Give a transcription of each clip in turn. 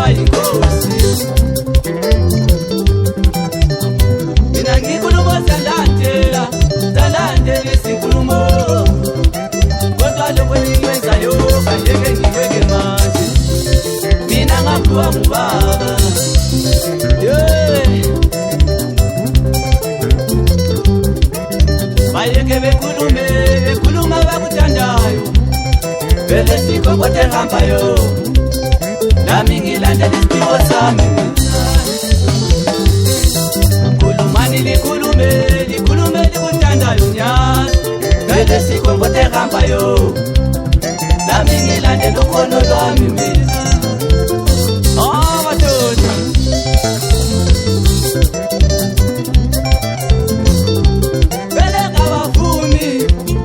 kuba inkosi. Mina ngikhuluma zalandela, zalandela isikhulumo. Kodwa lokho engikwenzayo angeke ngiyeke manje. Mina ngaphiwa ngubaba. Bayeke bekhuluma bakuthandayo. Vele sikho kodwa ehambayo. Nami ngilandela isiphiwo sami. Khulumani likhulume likuthandayo nyazi. Vele sikho kodwa ehambayo. Nami ngilandela ukhono lwami mina. Madoda.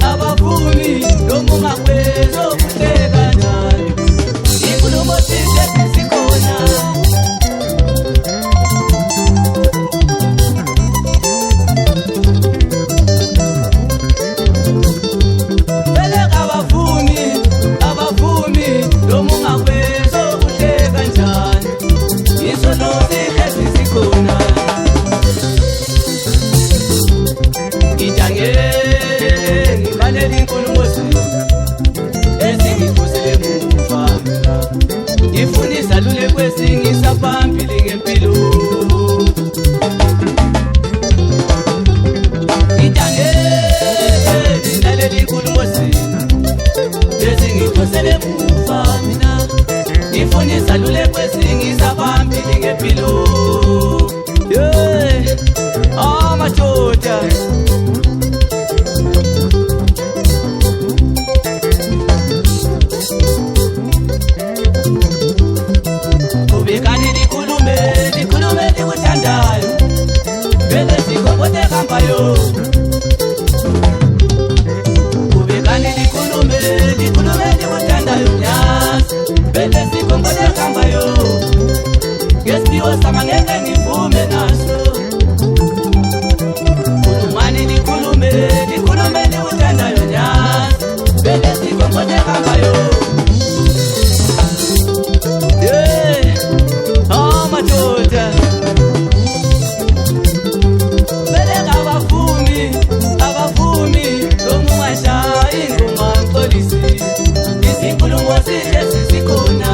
Abavumi noma ungakwezo kuhleka njani. Inkulumo sihle sikhona. Beleka abavumi noma ungakwezo kuhleka njani. Inkulumo sihle sikhona. Ngifanele inkulumo ezingivusele emuva. Ngifuna isaluleko ezingisa phambili ngempilo. Ngilalela inkulumo ezingivusele emuva mina. Ngifuna isaluleko ezingisa phambili ngempilo. Madoda. Ubekani likhulume likuthandayo. Vele sikho kodwa ehambayo. Ubekani likhulume likuthandayo nyazi. Vele sikho kodwa ehambayo. Ngesiphiwo sami angeke ngivume naso. Khulumani likhulume likuthandayo nyazi. Vele sikho kodwa ehambayo. Madoda. Beleka abavumi noma ungashaya ingoma ngixolisi. Izinkulumo sihle sikhona.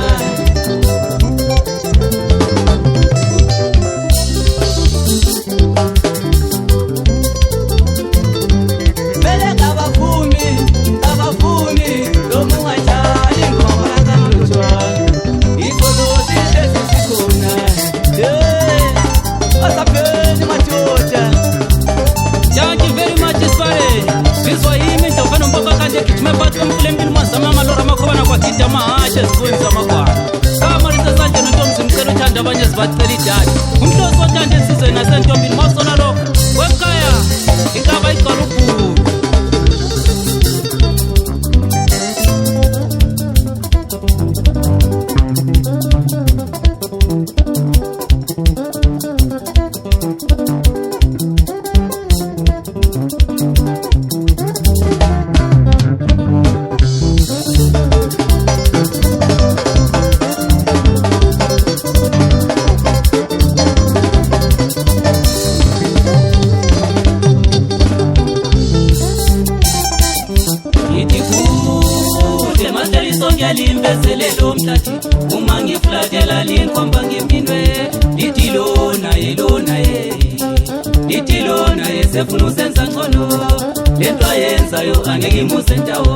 Beleka abavumi noma ungashaya ingoma ngixolisi. Izinkulumo sihle sikhona. Thank you very much Isfare. Bizwa yimi ndofana mpaka kanje kitumepata kumfulembili mwazama malora makoba na kwa kita mahashe sifunza makwana. Kama risa sanje nutomzi mkero chanda banye zibateli jari. Umtoso chande sizo inasento mbili masona loka. Wekaya, ikaba ikarupu. Limbezelelo mtati uma ngiflatela linkomba ngeminwe. Litilona ye sefuna usenza ngcono. Lento ayenzayo angeke imuse ndawo.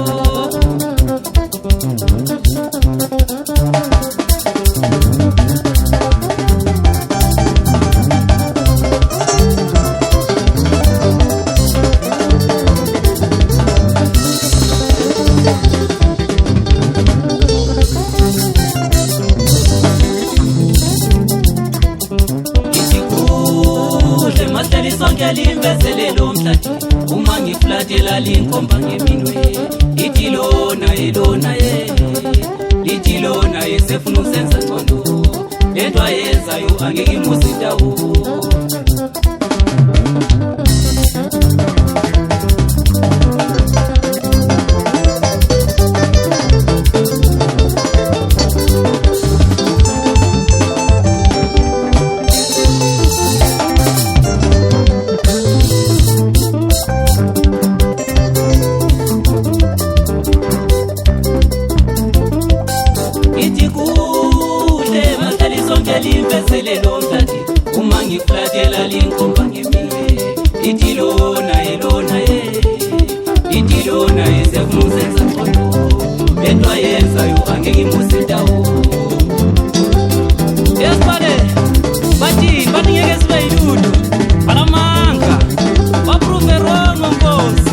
Limbezelelo mtati uma ngiflatela linkomba ngeminwe. Litilona ye sefuna usenza ngcono. Lento ayenzayo angeke imuse ndawo. limvezelelo mdadi uma ngiflatela linkomba ngemile ithi lona itilona yesefuna uzenza ngcono lento ayenzayo angeke imuse ndawo. Yes bale bathi ngeke sibe yilutho balamanga baprove wrong Nkosi.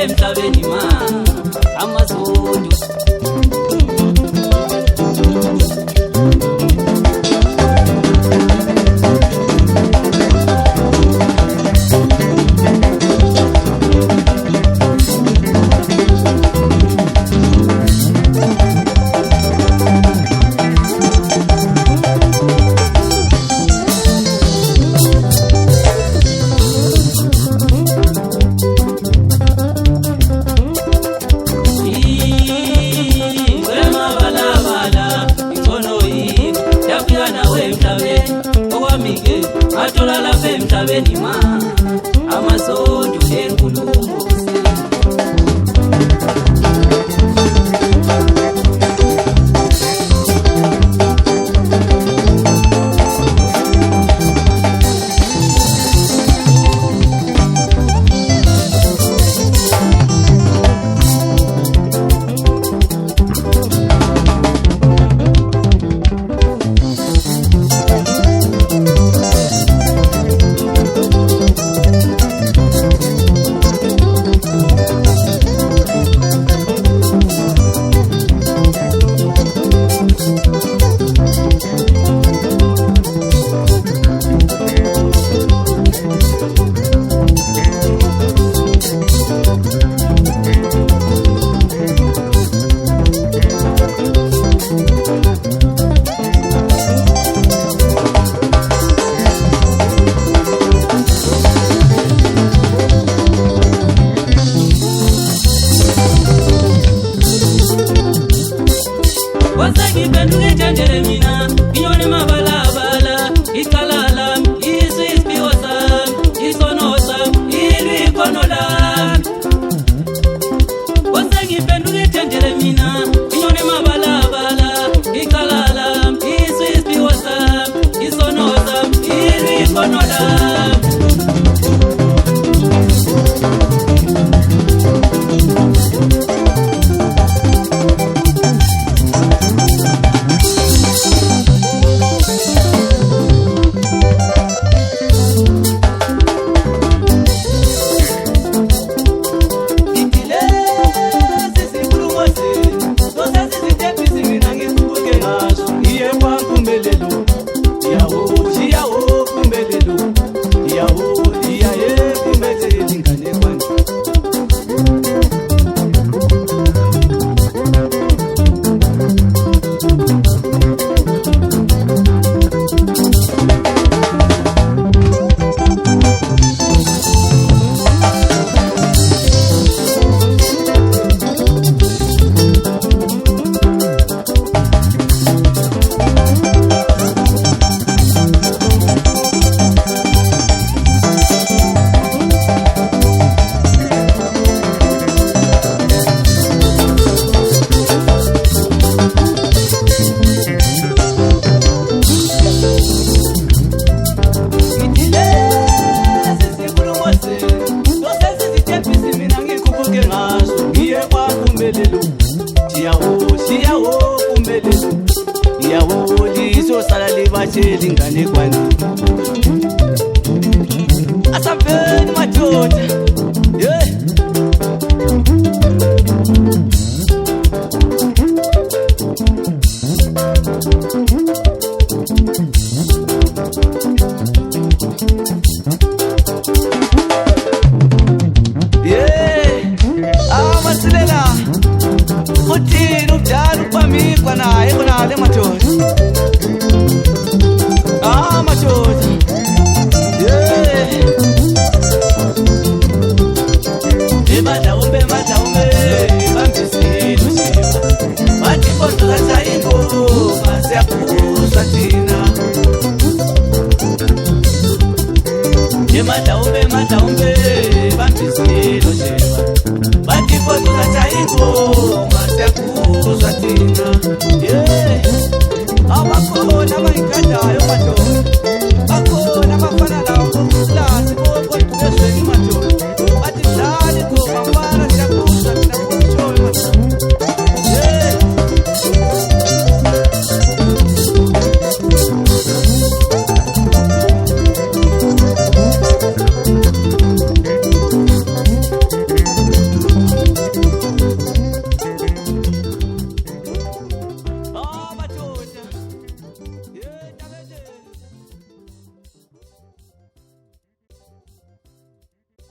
Emhlabeni ma amazondo atola la emhlabeni ma amazondo enkulumo. Mina, inyone mabalabala, ikalala, isipiosa, isonosa, ilikonola. Wasagi penduke tendere mina, inyone mabalabala, ikalala, isipiosa, isonosa, ilikonola. Asaveni madoda